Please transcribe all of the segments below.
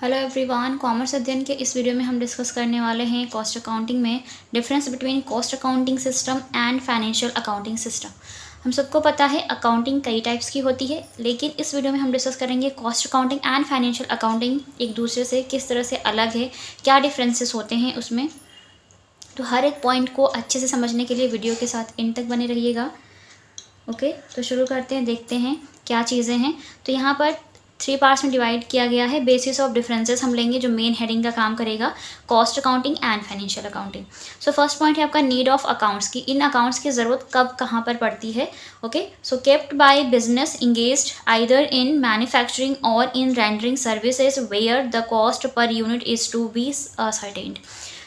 Hello everyone, commerce अध्ययन के इस वीडियो में हम डिस्कस करने वाले हैं कॉस्ट अकाउंटिंग में difference between cost accounting system and financial accounting system. हम सबको पता है अकाउंटिंग कई टाइप्स की होती है, लेकिन इस वीडियो में हम डिस्कस करेंगे cost accounting and financial accounting एक दूसरे से किस तरह से अलग है, क्या डिफरेंसेस होते हैं उसमें। तो हर एक पॉइंट को अच्छे से समझने के लिए वीडियो के साथ एंड तक बने रहिएगा। ओके, तो शुरू करते हैं, देखते हैं क्या चीज़ें हैं। तो यहाँ पर 3 पार्ट्स में डिवाइड किया गया है। बेसिस ऑफ डिफरेंसेस हम लेंगे जो मेन हेडिंग का काम करेगा, cost accounting and financial accounting. So first point है आपका नीड ऑफ अकाउंट्स की। इन अकाउंट्स की ज़रूरत कब कहाँ पर पड़ती है। Okay, so kept by business engaged either in manufacturing और in rendering services where the cost per unit is to be ascertained.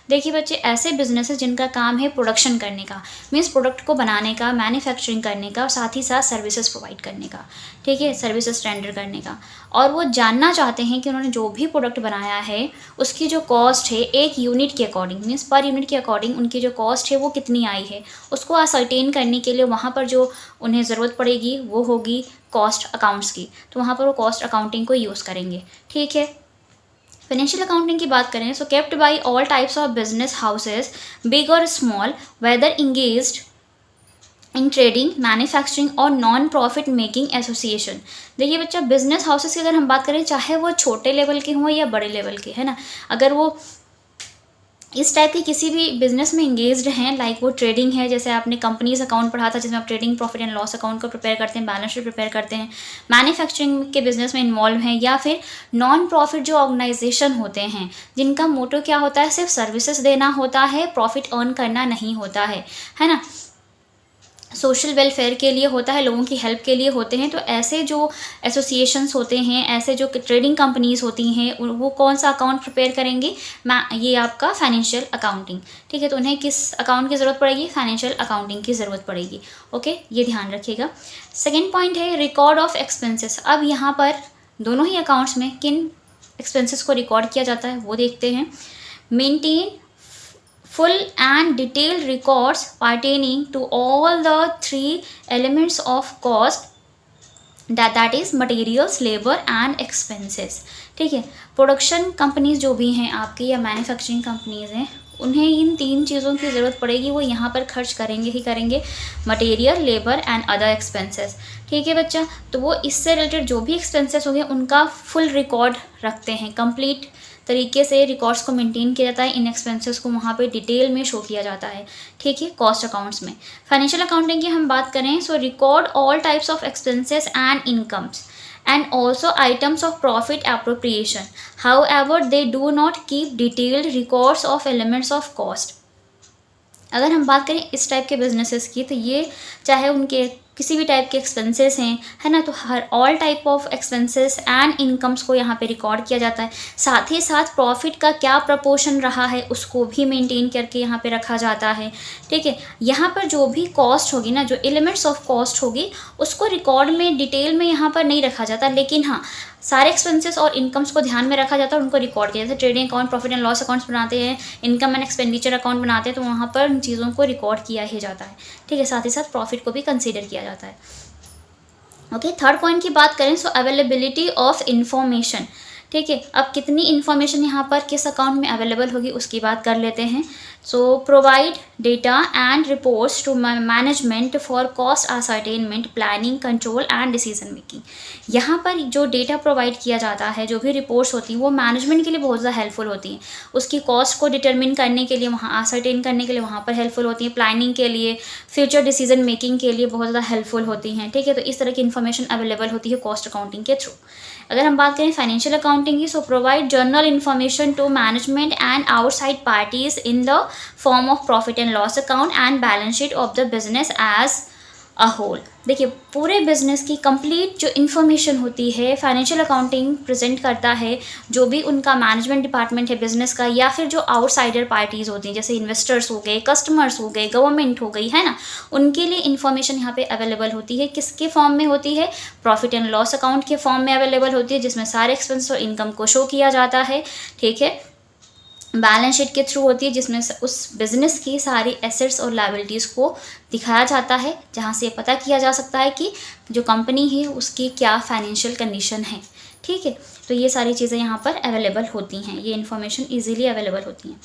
देखिए बच्चे, ऐसे बिजनेसेस जिनका काम है प्रोडक्शन करने का, मीन्स प्रोडक्ट को बनाने का, मैन्युफैक्चरिंग करने का और साथ ही साथ सर्विसेज प्रोवाइड करने का, ठीक है, सर्विसेज टेंडर करने का, और वो जानना चाहते हैं कि उन्होंने जो भी प्रोडक्ट बनाया है उसकी जो कॉस्ट है एक यूनिट के अकॉर्डिंग, मीन्स पर यूनिट के अकॉर्डिंग उनकी जो कॉस्ट है वो कितनी आई है, उसको असर्टेन करने के लिए वहाँ पर जो उन्हें ज़रूरत पड़ेगी वो होगी कॉस्ट अकाउंट्स की। तो वहाँ पर वो कॉस्ट अकाउंटिंग को यूज़ करेंगे, ठीक है। फाइनेंशियल अकाउंटिंग की बात करें, so kept by all types of business houses big और small whether engaged in trading, manufacturing और नॉन प्रॉफिट मेकिंग एसोसिएशन। देखिए बच्चा, बिजनेस हाउसेस की अगर हम बात करें, चाहे वो छोटे लेवल के हों या बड़े लेवल के, है ना, अगर वो इस टाइप के किसी भी बिजनेस में इंगेज्ड हैं, लाइक वो ट्रेडिंग है, जैसे आपने कंपनीज अकाउंट पढ़ा था जिसमें आप trading profit and loss account को प्रिपेयर करते हैं, बैलेंस शीट प्रिपेयर करते हैं, मैन्युफैक्चरिंग के बिजनेस में इन्वॉल्व हैं, या फिर नॉन प्रॉफिट जो ऑर्गेनाइजेशन होते हैं जिनका मोटो क्या होता है, सिर्फ सर्विसेज देना होता है, प्रॉफिट अर्न करना नहीं होता है ना, सोशल वेलफेयर के लिए होता है, लोगों की हेल्प के लिए होते हैं। तो ऐसे जो एसोसिएशंस होते हैं, ऐसे जो ट्रेडिंग कंपनीज होती हैं, वो कौन सा अकाउंट प्रिपेयर करेंगे, ये आपका फाइनेंशियल अकाउंटिंग, ठीक है। तो उन्हें किस अकाउंट की ज़रूरत पड़ेगी, फाइनेंशियल अकाउंटिंग की ज़रूरत पड़ेगी। ओके, ये ध्यान रखिएगा। सेकेंड पॉइंट है रिकॉर्ड ऑफ एक्सपेंसेस। अब यहाँ पर दोनों ही अकाउंट्स में किन एक्सपेंसेस को रिकॉर्ड किया जाता है वो देखते हैं। Maintain full and detailed records pertaining to all the 3 elements of cost, that is materials, labor and expenses, ठीक है। प्रोडक्शन कंपनीज जो भी हैं आपकी या मैन्युफैक्चरिंग कंपनीज हैं, उन्हें इन 3 चीज़ों की ज़रूरत पड़ेगी, वो यहाँ पर खर्च करेंगे ही करेंगे, material, labour and other expenses, ठीक है बच्चा। तो वो इससे रिलेटेड जो भी एक्सपेंसेस होंगे उनका फुल रिकॉर्ड रखते हैं, कंप्लीट तरीके से रिकॉर्ड्स को मेंटेन किया जाता है, इन एक्सपेंसेस को वहाँ पे डिटेल में शो किया जाता है, ठीक है, कॉस्ट अकाउंट्स में। फाइनेंशियल अकाउंटिंग की हम बात करें, सो record all types of expenses and incomes and also items of profit appropriation. However, they do not keep detailed records of elements of cost. अगर हम बात करें इस टाइप के बिजनेसेस की, तो ये चाहे उनके किसी भी टाइप के एक्सपेंसेस हैं, है ना, तो हर all type of expenses and incomes को यहाँ पे रिकॉर्ड किया जाता है। साथ ही साथ प्रॉफिट का क्या प्रपोर्शन रहा है उसको भी मेंटेन करके यहाँ पे रखा जाता है, ठीक है। यहाँ पर जो भी कॉस्ट होगी ना, जो एलिमेंट्स ऑफ कॉस्ट होगी, उसको रिकॉर्ड में डिटेल में यहाँ पर नहीं रखा जाता, लेकिन हाँ सारे एक्सपेंसेस और इनकम्स को ध्यान में रखा जाता है, उनको रिकॉर्ड किया जाता है। Trading account, profit and loss accounts बनाते हैं, इनकम एंड एक्सपेंडिचर अकाउंट बनाते हैं, तो वहाँ पर इन चीज़ों को रिकॉर्ड किया ही जाता है, ठीक है। साथ ही साथ प्रॉफिट को भी कंसीडर किया जाता है। ओके, थर्ड पॉइंट की बात करें, सो अवेलेबिलिटी ऑफ इंफॉर्मेशन, ठीक है। अब कितनी इन्फॉर्मेशन यहाँ पर किस अकाउंट में अवेलेबल होगी उसकी बात कर लेते हैं। So provide data and reports to management for cost ascertainment, planning, control and decision making. यहाँ पर जो डेटा प्रोवाइड किया जाता है, जो भी रिपोर्ट्स होती हैं, वो मैनेजमेंट के लिए बहुत ज़्यादा हेल्पफुल होती हैं। उसकी कॉस्ट को डिटरमिन करने के लिए, वहाँ असर्टेन करने के लिए वहाँ पर हेल्पफुल होती हैं, प्लानिंग के लिए, फ्यूचर डिसीजन मेकिंग के लिए बहुत ज़्यादा हेल्पफुल होती हैं, ठीक है। तो इस तरह की इन्फॉर्मेशन अवेलेबल होती है कॉस्ट अकाउंटिंग के थ्रू। अगर हम बात करें फाइनेंशियल अकाउंटिंग की, so provide general information to management and outside parties in the form of profit and loss account and balance sheet of the business as a whole. देखिए, पूरे business की complete जो information होती है financial accounting present करता है, जो भी उनका मैनेजमेंट डिपार्टमेंट है बिजनेस का, या फिर जो आउटसाइडर पार्टीज़ होती हैं, जैसे इन्वेस्टर्स हो गए, कस्टमर्स हो गए, गवर्नमेंट हो गई, है ना, उनके लिए इन्फॉर्मेशन यहाँ पे अवेलेबल होती है। किसके फॉर्म में होती है, प्रॉफिट एंड लॉस अकाउंट के फॉर्म में अवेलेबल होती है, जिसमें सारे एक्सपेंस और इनकम को शो किया जाता है, ठीक है। बैलेंस शीट के थ्रू होती है, जिसमें उस बिज़नेस की सारी एसेट्स और लायबिलिटीज़ को दिखाया जाता है, जहाँ से पता किया जा सकता है कि जो कंपनी है उसकी क्या फाइनेंशियल कंडीशन है, ठीक है, तो ये सारी चीज़ें यहाँ पर अवेलेबल होती हैं, ये इन्फॉर्मेशन ईजिली अवेलेबल होती हैं।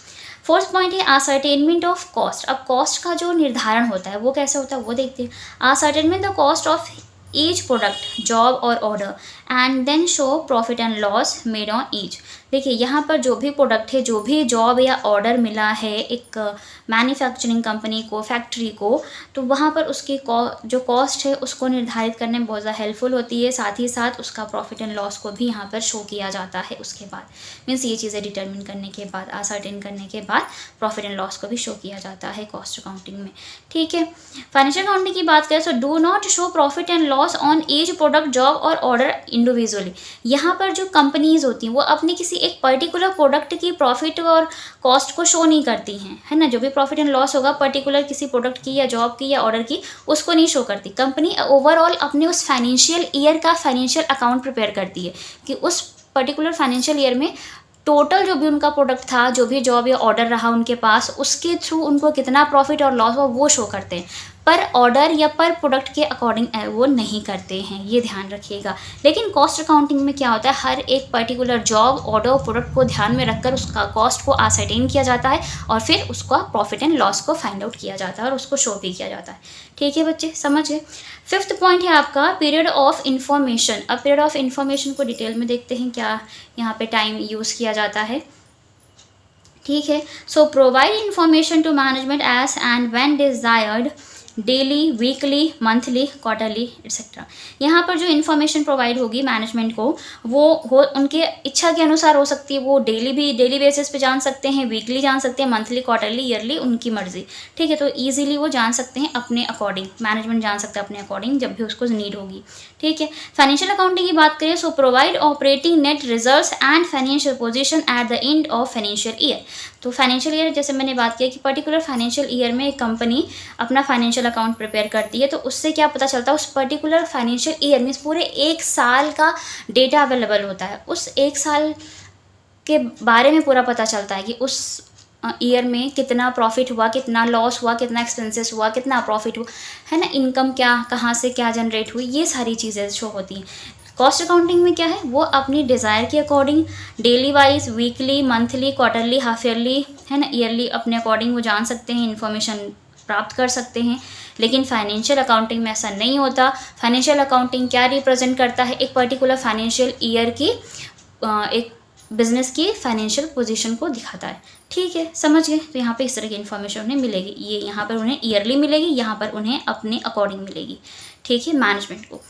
फोर्थ पॉइंट है असर्टेनमेंट ऑफ कॉस्ट। अब कॉस्ट का जो निर्धारण होता है वो कैसे होता है वो देखते हैं। Ascertainment the cost of each product, job और order and then show profit and loss made on each. देखिए यहाँ पर जो भी प्रोडक्ट है, जो भी जॉब या ऑर्डर मिला है एक मैन्युफैक्चरिंग कंपनी को, फैक्ट्री को, तो वहाँ पर उसकी जो कॉस्ट है उसको निर्धारित करने में बहुत ज़्यादा हेल्पफुल होती है। साथ ही साथ उसका प्रॉफिट एंड लॉस को भी यहाँ पर शो किया जाता है उसके बाद। मीन्स ये चीज़ें डिटरमिन करने के बाद, असर्टेन करने के बाद प्रॉफिट एंड लॉस को भी शो किया जाता है कॉस्ट अकाउंटिंग में। ठीक है, फाइनेंशियल अकाउंटिंग की बात करें तो do not show profit and loss on each product, job और ऑर्डर इंडिविजुअली। यहाँ पर जो कंपनीज होती हैं वो अपनी किसी एक पर्टिकुलर प्रोडक्ट की प्रॉफिट और कॉस्ट को शो नहीं करती हैं, है ना। जो भी प्रॉफिट एंड लॉस होगा पर्टिकुलर किसी प्रोडक्ट की या जॉब की या ऑर्डर की, उसको नहीं शो करती कंपनी। ओवरऑल अपने उस फाइनेंशियल ईयर का फाइनेंशियल अकाउंट प्रिपेयर करती है कि उस पर्टिकुलर फाइनेंशियल ईयर में टोटल जो भी उनका प्रोडक्ट था, जो भी जॉब या ऑर्डर रहा उनके पास, उसके थ्रू उनको कितना प्रॉफिट और लॉस हुआ वो शो करते हैं। पर ऑर्डर या पर प्रोडक्ट के अकॉर्डिंग वो नहीं करते हैं, ये ध्यान रखिएगा। लेकिन कॉस्ट अकाउंटिंग में क्या होता है, हर एक पर्टिकुलर जॉब, ऑर्डर और प्रोडक्ट को ध्यान में रखकर उसका कॉस्ट को असर्टेन किया जाता है और फिर उसका प्रॉफिट एंड लॉस को फाइंड आउट किया जाता है और उसको शो भी किया जाता है। ठीक है बच्चे, समझिए। फिफ्थ पॉइंट है आपका पीरियड ऑफ इंफॉर्मेशन। अब पीरियड ऑफ इंफॉर्मेशन को डिटेल में देखते हैं क्या यहाँ पे टाइम यूज़ किया जाता है। ठीक है, so provide information to management as and when desired, daily, weekly, monthly, quarterly etcetera. यहाँ पर जो इन्फॉर्मेशन प्रोवाइड होगी मैनेजमेंट को वो उनके इच्छा के अनुसार हो सकती है। वो डेली बेसिस पे जान सकते हैं, वीकली जान सकते हैं, मंथली, क्वार्टरली, ईयरली, उनकी मर्जी। ठीक है, तो ईजिली वो जान सकते हैं अपने अकॉर्डिंग, मैनेजमेंट जान सकता है अपने अकॉर्डिंग जब भी उसको नीड होगी। ठीक है, फाइनेंशियल अकाउंटिंग की बात करें so provide operating net results and financial position at the end of financial year. तो फाइनेंशियल ईयर जैसे मैंने बात किया कि पर्टिकुलर फाइनेंशियल ईयर में एक कंपनी अपना फाइनेंशियल अकाउंट प्रिपेयर करती है, तो उससे क्या पता चलता है उस पर्टिकुलर फाइनेंशियल ईयर में पूरे एक साल का डेटा अवेलेबल होता है। उस एक साल के बारे में पूरा पता चलता है कि उस ईयर में कितना प्रॉफिट हुआ, कितना लॉस हुआ, कितना एक्सपेंसेस हुआ, कितना प्रॉफिट हुआ, है ना, इनकम क्या, कहाँ से क्या जनरेट हुई, ये सारी चीज़ें शो होती हैं। कॉस्ट अकाउंटिंग में क्या है, वो अपनी डिज़ायर के according daily wise, weekly, monthly, quarterly, half yearly, है ना, ईयरली अपने अकॉर्डिंग वो जान सकते हैं, इन्फॉर्मेशन प्राप्त कर सकते हैं। लेकिन फाइनेंशियल अकाउंटिंग में ऐसा नहीं होता। फाइनेंशियल अकाउंटिंग क्या रिप्रेजेंट करता है, एक पर्टिकुलर फाइनेंशियल ईयर की एक बिजनेस की फाइनेंशियल पोजीशन को दिखाता है। ठीक है, समझ गए। तो यहाँ पे इस तरह की इन्फॉर्मेशन उन्हें मिलेगी। ये यहाँ पर उन्हें ईयरली मिलेगी, यहाँ पर उन्हें अपने अकॉर्डिंग मिलेगी। ठीक है, मैनेजमेंट को।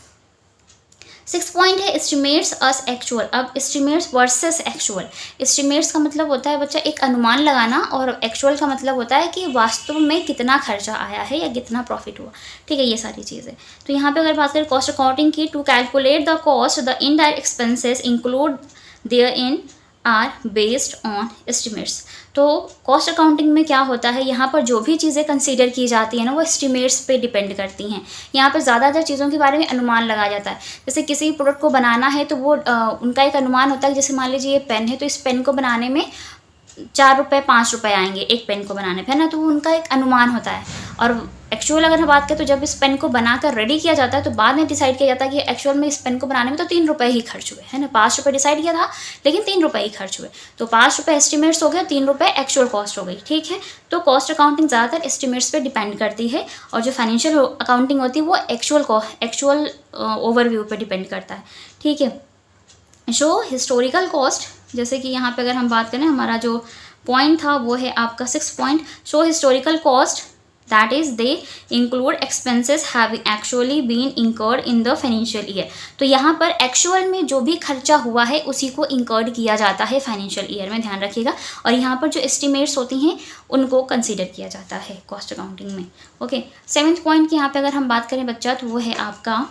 6 पॉइंट है एस्टिमेट्स अस एक्चुअल। अब एस्टिमेट्स वर्सेस एक्चुअल। एस्टिमेट्स का मतलब होता है बच्चा एक अनुमान लगाना, और एक्चुअल का मतलब होता है कि वास्तव में कितना खर्चा आया है या कितना प्रॉफिट हुआ। ठीक है, ये सारी चीज़ें। तो यहाँ पे अगर बात करें कॉस्ट अकाउंटिंग की, to calculate the cost the indirect expenses include therein are based on estimates. तो कॉस्ट अकाउंटिंग में क्या होता है, यहाँ पर जो भी चीज़ें कंसीडर की जाती हैं ना वो एस्टिमेट्स पे डिपेंड करती हैं। यहाँ पर ज़्यादातर चीज़ों के बारे में अनुमान लगाया जाता है। जैसे किसी प्रोडक्ट को बनाना है तो वो उनका एक अनुमान होता है। जैसे मान लीजिए ये पेन है, तो इस पेन को बनाने में 4 रुपये 5 रुपये आएंगे एक पेन को बनाने पे, है ना, तो वो उनका एक अनुमान होता है। और एक्चुअल अगर हम बात करें तो जब इस पेन को बनाकर रेडी किया जाता है तो बाद में डिसाइड किया जाता है कि एक्चुअल में इस पेन को बनाने में तो 3 रुपये ही खर्च हुए, है ना। 5 रुपये डिसाइड किया था लेकिन 3 रुपये ही खर्च हुए, तो 5 रुपये एस्टिमेट्स हो गया, 3 रुपये एक्चुअल कॉस्ट हो गई। ठीक है, तो कॉस्ट अकाउंटिंग ज़्यादातर एस्टिमेट्स पे डिपेंड करती है, और जो फाइनेंशियल अकाउंटिंग होती है वो एक्चुअल ओवरव्यू पे डिपेंड करता है। ठीक है, शो हिस्टोरिकल कॉस्ट। जैसे कि यहाँ पे अगर हम बात करें, हमारा जो पॉइंट था वो है आपका 6 point, show historical cost that is they include expenses having actually been incurred in the financial year. तो यहाँ पर एक्चुअल में जो भी खर्चा हुआ है उसी को इंकर्ड किया जाता है फाइनेंशियल ईयर में, ध्यान रखिएगा। और यहाँ पर जो एस्टिमेट्स होती हैं उनको कंसीडर किया जाता है कॉस्ट अकाउंटिंग में। ओके, 7th पॉइंट की यहाँ पे अगर हम बात करें बच्चा, तो वो है आपका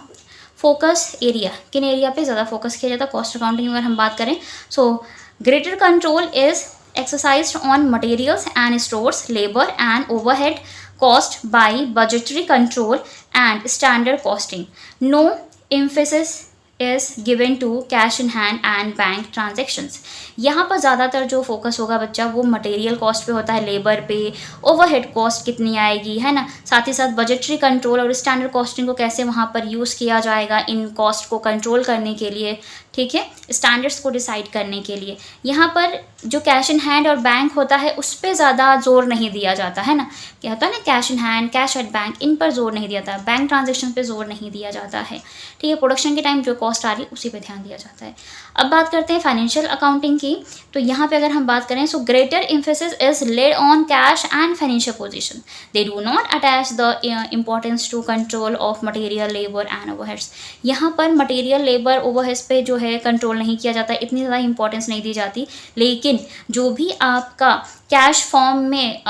फोकस एरिया। किन एरिया पे ज़्यादा फोकस किया जाता है कॉस्ट अकाउंटिंग में अगर हम बात करें। So greater control is exercised on materials and stores, labor and overhead cost by budgetary control and standard costing. No emphasis is given to cash in hand and bank transactions. यहाँ पर ज़्यादातर जो focus होगा बच्चा वो material cost पे होता है, लेबर पे, ओवरहेड कॉस्ट कितनी आएगी, है ना, साथ ही साथ बजटरी कंट्रोल और स्टैंडर्ड कॉस्टिंग को कैसे वहाँ पर यूज़ किया जाएगा इन कॉस्ट को कंट्रोल करने के लिए, ठीक है, स्टैंडर्ड्स को डिसाइड करने के लिए। यहाँ पर जो कैश इन हैंड और बैंक होता है उस पर ज़्यादा जोर नहीं दिया जाता है ना, क्या होता है ना, cash in hand, cash at bank, इन पर जोर नहीं दिया जाता, बैंक ट्रांजेक्शन पे जोर नहीं दिया जाता है। ठीक है, प्रोडक्शन के टाइम जो कॉस्ट आ रही है उसी पे ध्यान दिया जाता है। अब बात करते हैं फाइनेंशियल अकाउंटिंग की। तो यहाँ पे अगर हम बात करें, so greater emphasis is laid on cash and financial position, they do not attach the importance to control of material, labour and overheads. यहाँ पर मटेरियल, लेबर, ओवरहेड्स पे जो है कंट्रोल नहीं किया जाता, इतनी ज़्यादा इंपॉर्टेंस नहीं दी जाती। लेकिन जो भी आपका कैश फॉर्म में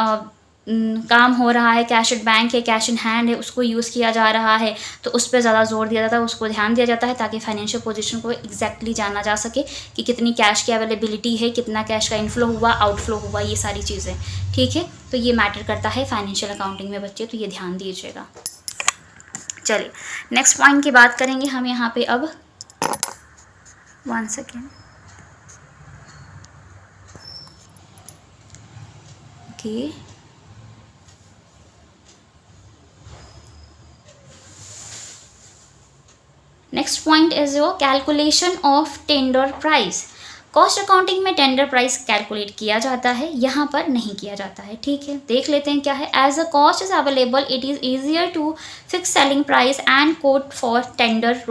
काम हो रहा है, कैश एट बैंक है, कैश इन हैंड है, उसको यूज़ किया जा रहा है, तो उस पर ज़्यादा जोर दिया जाता है, उसको ध्यान दिया जाता है, ताकि फाइनेंशियल पोजीशन को एग्जैक्टली जाना जा सके कि कितनी कैश की अवेलेबिलिटी है, कितना कैश का इनफ्लो हुआ, आउटफ्लो हुआ, ये सारी चीज़ें। ठीक है, तो ये मैटर करता है फाइनेंशियल अकाउंटिंग में बच्चे, तो ये ध्यान दीजिएगा। चलिए नेक्स्ट पॉइंट की बात करेंगे हम यहाँ पे अब। 1 second. Okay, next point is your calculation of tender price. Cost accounting में टेंडर प्राइस कैलकुलेट किया जाता है, यहाँ पर नहीं किया जाता है। ठीक है, देख लेते हैं क्या है। As a cost is available it is easier to fix selling price and quote for tender.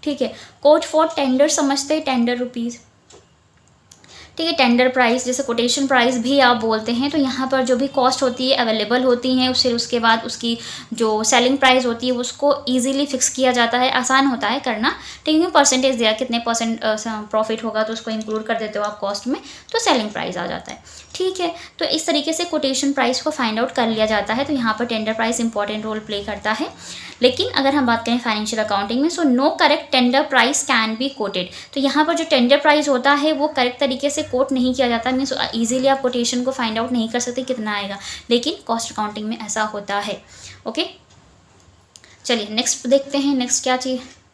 ठीक है, कोट फॉर टेंडर समझते हैं, टेंडर रुपीज़। ठीक है, टेंडर प्राइस जैसे कोटेशन प्राइस भी आप बोलते हैं। तो यहाँ पर जो भी कॉस्ट होती है अवेलेबल होती हैं, फिर उसके बाद उसकी जो सेलिंग प्राइस होती है उसको इजीली फिक्स किया जाता है, आसान होता है करना। ठीक है, परसेंटेज दिया, कितने परसेंट प्रॉफिट होगा तो उसको इंक्लूड कर देते हो आप कॉस्ट में, तो सेलिंग प्राइस आ जाता है। ठीक है, तो इस तरीके से कोटेशन प्राइस को फाइंड आउट कर लिया जाता है। तो यहाँ पर tender price important role play करता है। लेकिन अगर हम बात करें फाइनेंशियल अकाउंटिंग में, so no correct tender price can be quoted. तो यहाँ पर जो टेंडर प्राइस होता है वो करेक्ट तरीके से कोट नहीं किया जाता, मीन्स ईजिली आप कोटेशन को फाइंड आउट नहीं कर सकते कितना आएगा, लेकिन कॉस्ट अकाउंटिंग में ऐसा होता है। ओके, चलिए नेक्स्ट देखते हैं। नेक्स्ट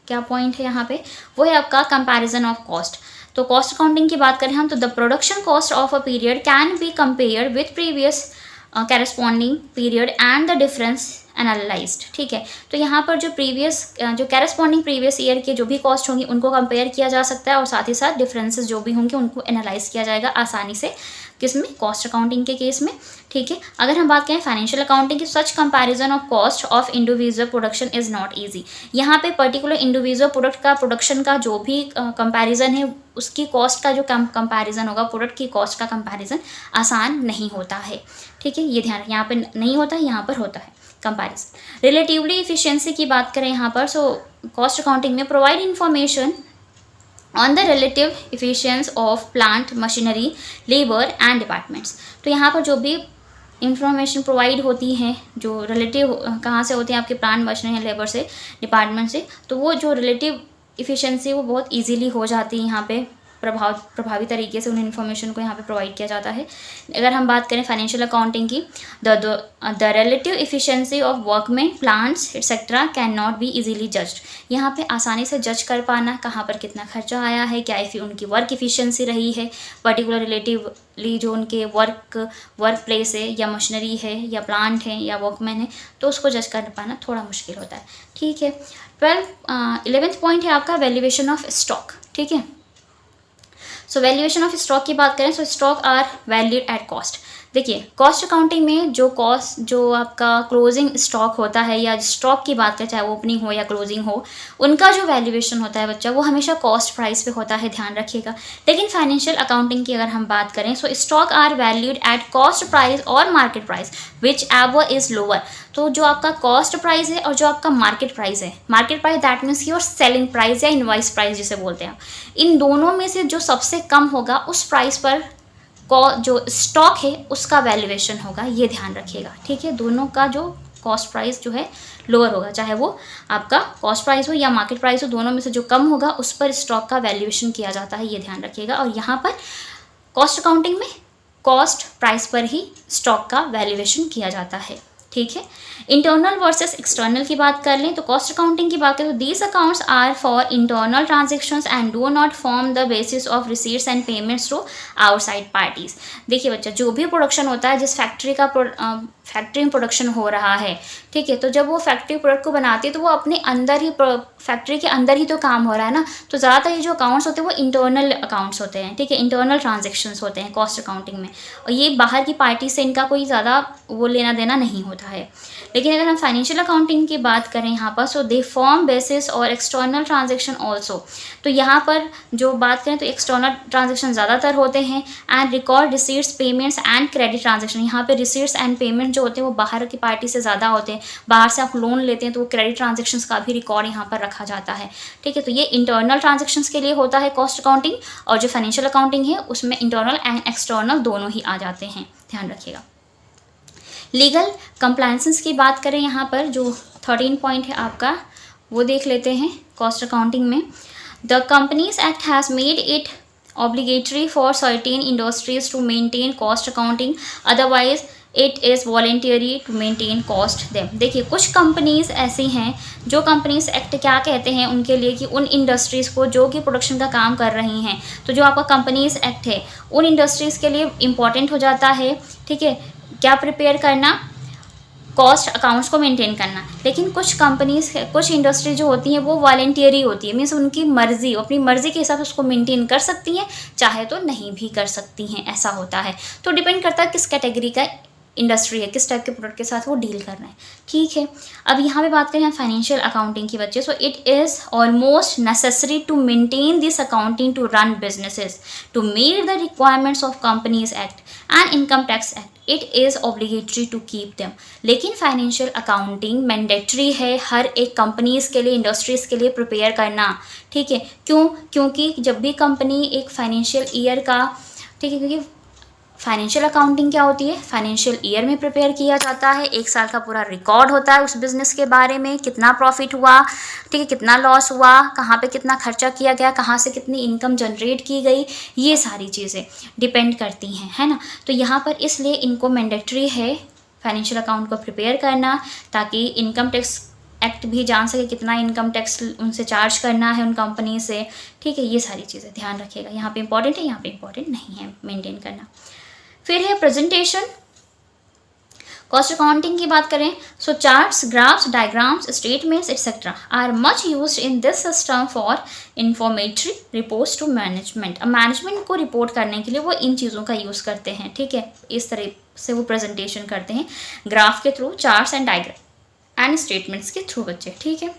क्या पॉइंट है यहाँ पे, वो है आपका कंपैरिजन ऑफ कॉस्ट। तो कॉस्ट अकाउंटिंग की बात करें हम, तो the production cost of a period can be compared with previous corresponding period and the difference analysed. ठीक है, तो यहाँ पर जो कैरेस्पॉन्डिंग प्रीवियस ईयर के जो भी कॉस्ट होंगी उनको कंपेयर किया जा सकता है, और साथ ही साथ डिफरेंसेस जो भी होंगे उनको एनालाइज किया जाएगा आसानी से, किसमें, कॉस्ट अकाउंटिंग के केस में। ठीक है, अगर हम बात करें फाइनेंशियल अकाउंटिंग की, such comparison of cost of individual production is not easy. यहाँ पे पर्टिकुलर इंडिविजुअल प्रोडक्शन का जो भी कंपैरिजन है, उसकी कॉस्ट का जो कंपैरिजन होगा, प्रोडक्ट की कॉस्ट का कंपैरिजन आसान नहीं होता है। ठीक है, ये ध्यान, यहाँ पे नहीं होता है, यहाँ पर होता है कंपैरिजन। रिलेटिवली इफिशिएंसी की बात करें यहाँ पर, सो कॉस्ट अकाउंटिंग में provide information on the relative efficiency of plant, machinery, labour and departments. तो यहाँ पर जो भी इंफॉर्मेशन प्रोवाइड होती हैं, जो रिलेटिव कहाँ से होती हैं, आपके प्लांट, मशीनरी, लेबर से, डिपार्टमेंट से, तो वो जो रिलेटिव इफिशिएंसी वो बहुत ईजीली हो जाती है यहाँ पे, प्रभावी तरीके से उन इन्फॉर्मेशन को यहाँ पे प्रोवाइड किया जाता है। अगर हम बात करें फाइनेंशियल अकाउंटिंग की, the relative efficiency of workman, plants etcetera can not be easily judged. यहाँ पे आसानी से जज कर पाना कहाँ पर कितना खर्चा आया है, क्या उनकी वर्क इफिशिएंसी रही है, पर्टिकुलर रिलेटिवली जो उनके वर्क प्लेस है, या मशीनरी है, या प्लांट है, या वर्कमैन है, तो उसको जज कर पाना थोड़ा मुश्किल होता है। ठीक है, 11th पॉइंट है आपका वैल्यूएशन ऑफ स्टॉक। ठीक है, सो वैल्यूएशन ऑफ स्टॉक की बात करें, so stock are valued at cost. देखिए, कॉस्ट अकाउंटिंग में जो आपका क्लोजिंग स्टॉक होता है, या स्टॉक की बात करें, चाहे ओपनिंग हो या क्लोजिंग हो, उनका जो वैल्यूएशन होता है बच्चा, वो हमेशा कॉस्ट प्राइस पे होता है, ध्यान रखिएगा। लेकिन फाइनेंशियल अकाउंटिंग की अगर हम बात करें, so stock are valued at cost price और market price whichever is lower. तो जो आपका कॉस्ट प्राइस है और जो आपका मार्केट प्राइस है, market price that means your selling price या इनवॉइस प्राइस जिसे बोलते हैं, इन दोनों में से जो सबसे कम होगा उस प्राइस पर जो स्टॉक है उसका वैल्यूएशन होगा, ये ध्यान रखिएगा। ठीक है, दोनों का जो कॉस्ट प्राइस जो है लोअर होगा, चाहे वो आपका कॉस्ट प्राइस हो या मार्केट प्राइस हो, दोनों में से जो कम होगा उस पर स्टॉक का वैल्यूएशन किया जाता है, ये ध्यान रखिएगा। और यहाँ पर कॉस्ट अकाउंटिंग में कॉस्ट प्राइस पर ही स्टॉक का वैल्यूएशन किया जाता है। ठीक है, इंटरनल वर्सेस एक्सटर्नल की बात कर लें, तो कॉस्ट अकाउंटिंग की बात करें तो these accounts are for internal transactions and do not form the basis of receipts and payments to outside parties. देखिए बच्चा, जो भी प्रोडक्शन होता है, जिस फैक्ट्री का फैक्ट्री में प्रोडक्शन हो रहा है, ठीक है। तो जब वो फैक्ट्री प्रोडक्ट को बनाती है तो वो अपने अंदर ही फैक्ट्री के अंदर ही तो काम हो रहा है ना। तो ज़्यादातर ये जो अकाउंट्स होते हैं वो इंटरनल अकाउंट्स होते हैं, ठीक है, इंटरनल ट्रांजेक्शन्स होते हैं कॉस्ट अकाउंटिंग में, और ये बाहर की पार्टी से इनका कोई ज़्यादा वो लेना देना नहीं होता है। लेकिन अगर हम फाइनेंशियल अकाउंटिंग की बात करें यहाँ पर, सो दे फॉर्म बेसिस और एक्सटर्नल ट्रांजेक्शन ऑल्सो। तो यहाँ पर जो बात करें तो एक्सटर्नल ट्रांजेक्शन ज़्यादातर होते हैं, and record receipts, payments and credit transaction. यहाँ पे रिसीट्स एंड पेमेंट जो होते हैं वो बाहर की पार्टी से ज़्यादा होते हैं। बाहर से आप लोन लेते हैं तो वो क्रेडिट ट्रांजेक्शन्स का भी रिकॉर्ड यहाँ पर रखा जाता है, ठीक है। तो ये इंटरनल ट्रांजेक्शन्स के लिए होता है कॉस्ट अकाउंटिंग, और जो फाइनेंशियल अकाउंटिंग है उसमें इंटरनल एंड एक्सटर्नल दोनों ही आ जाते हैं, ध्यान रखिएगा। लीगल कंप्लायंसेस की बात करें यहाँ पर, जो 13 पॉइंट है आपका वो देख लेते हैं कॉस्ट अकाउंटिंग में। The companies act has made it obligatory for certain industries to maintain cost accounting, otherwise it is voluntary to maintain cost them। देखिए कुछ कंपनीज ऐसी हैं जो कंपनीज एक्ट क्या कहते हैं उनके लिए कि उन इंडस्ट्रीज़ को जो कि प्रोडक्शन का काम कर रही हैं, तो जो आपका कंपनीज एक्ट है उन इंडस्ट्रीज़ के लिए इम्पॉर्टेंट हो जाता है, ठीक है, क्या प्रिपेयर करना, कॉस्ट अकाउंट्स को मेंटेन करना। लेकिन कुछ कंपनीज, कुछ इंडस्ट्री जो होती हैं वो वॉलेंटियरी होती है, मीन्स उनकी मर्जी, अपनी मर्जी के हिसाब से उसको मेंटेन कर सकती हैं, चाहे तो नहीं भी कर सकती हैं, ऐसा होता है। तो डिपेंड करता है किस कैटेगरी का इंडस्ट्री है, किस टाइप के प्रोडक्ट के साथ वो डील कर रहे हैं, ठीक है। अब यहाँ पे बात करें फाइनेंशियल अकाउंटिंग की वजह, so it is almost necessary to maintain this accounting to run businesses, to meet the requirements of companies act and income tax act, it is obligatory to keep them. लेकिन financial accounting mandatory है हर एक companies के लिए, industries के लिए prepare करना, ठीक है। क्यों? क्योंकि जब भी कंपनी एक फाइनेंशियल ईयर का, ठीक है, क्योंकि फाइनेंशियल अकाउंटिंग क्या होती है, फाइनेंशियल ईयर में प्रिपेयर किया जाता है, एक साल का पूरा रिकॉर्ड होता है उस बिज़नेस के बारे में, कितना प्रॉफिट हुआ, ठीक है, कितना लॉस हुआ, कहाँ पे कितना खर्चा किया गया, कहाँ से कितनी इनकम जनरेट की गई, ये सारी चीज़ें डिपेंड करती हैं, है ना। तो यहाँ पर इसलिए इनको मैंडेटरी है फाइनेंशियल अकाउंट को प्रिपेयर करना, ताकि इनकम टैक्स एक्ट भी जान सके कितना इनकम टैक्स उनसे चार्ज करना है उन कंपनी से, ठीक है। ये सारी चीज़ें ध्यान रखिएगा, यहाँ पे इंपॉर्टेंट है, यहाँ पे इंपॉर्टेंट नहीं है मेंटेन करना। फिर है प्रेजेंटेशन। कॉस्ट अकाउंटिंग की बात करें, so charts, graphs, diagrams, statements etcetera are much used in this system for informatory reports to management. अब मैनेजमेंट को रिपोर्ट करने के लिए वो इन चीज़ों का यूज़ करते हैं, ठीक है, इस तरह से वो प्रेजेंटेशन करते हैं, ग्राफ के through, charts and diagram and statements के थ्रू बच्चे, ठीक है।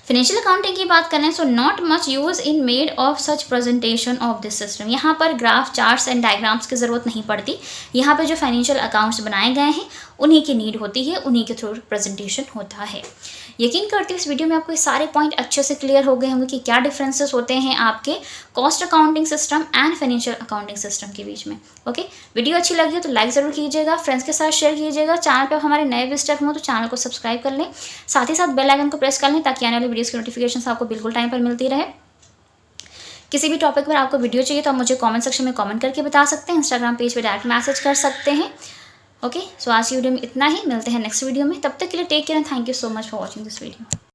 फाइनेंशियल अकाउंटिंग की बात करें, so not much use in made of such presentation of this system. यहाँ पर ग्राफ, चार्ट्स एंड डायग्राम्स की ज़रूरत नहीं पड़ती। यहाँ पे जो फाइनेंशियल अकाउंट्स बनाए गए हैं उन्हीं की नीड होती है, उन्हीं के थ्रू प्रेजेंटेशन होता है। यकीन करती हूँ इस वीडियो में आपको ये सारे पॉइंट अच्छे से क्लियर हो गए होंगे कि क्या डिफरेंसेस होते हैं आपके cost accounting system and financial accounting system के बीच में। ओके, वीडियो अच्छी लगी हो तो लाइक ज़रूर कीजिएगा, फ्रेंड्स के साथ शेयर कीजिएगा। चैनल पर हमारे नए विजिटर हों तो चैनल को सब्सक्राइब कर लें, साथ ही साथ बेल आइकन को प्रेस कर लें ताकि आने वाली वीडियोज़ की नोटिफिकेशन आपको बिल्कुल टाइम पर मिलती रहे। किसी भी टॉपिक पर आपको वीडियो चाहिए तो आप मुझे कमेंट सेक्शन में कमेंट करके बता सकते हैं, इंस्टाग्राम पेज पे डायरेक्ट मैसेज कर सकते हैं। ओके, सो आज की वीडियो में इतना ही, मिलते हैं नेक्स्ट वीडियो में, तब तक के लिए take care and thank you so much for watching this video.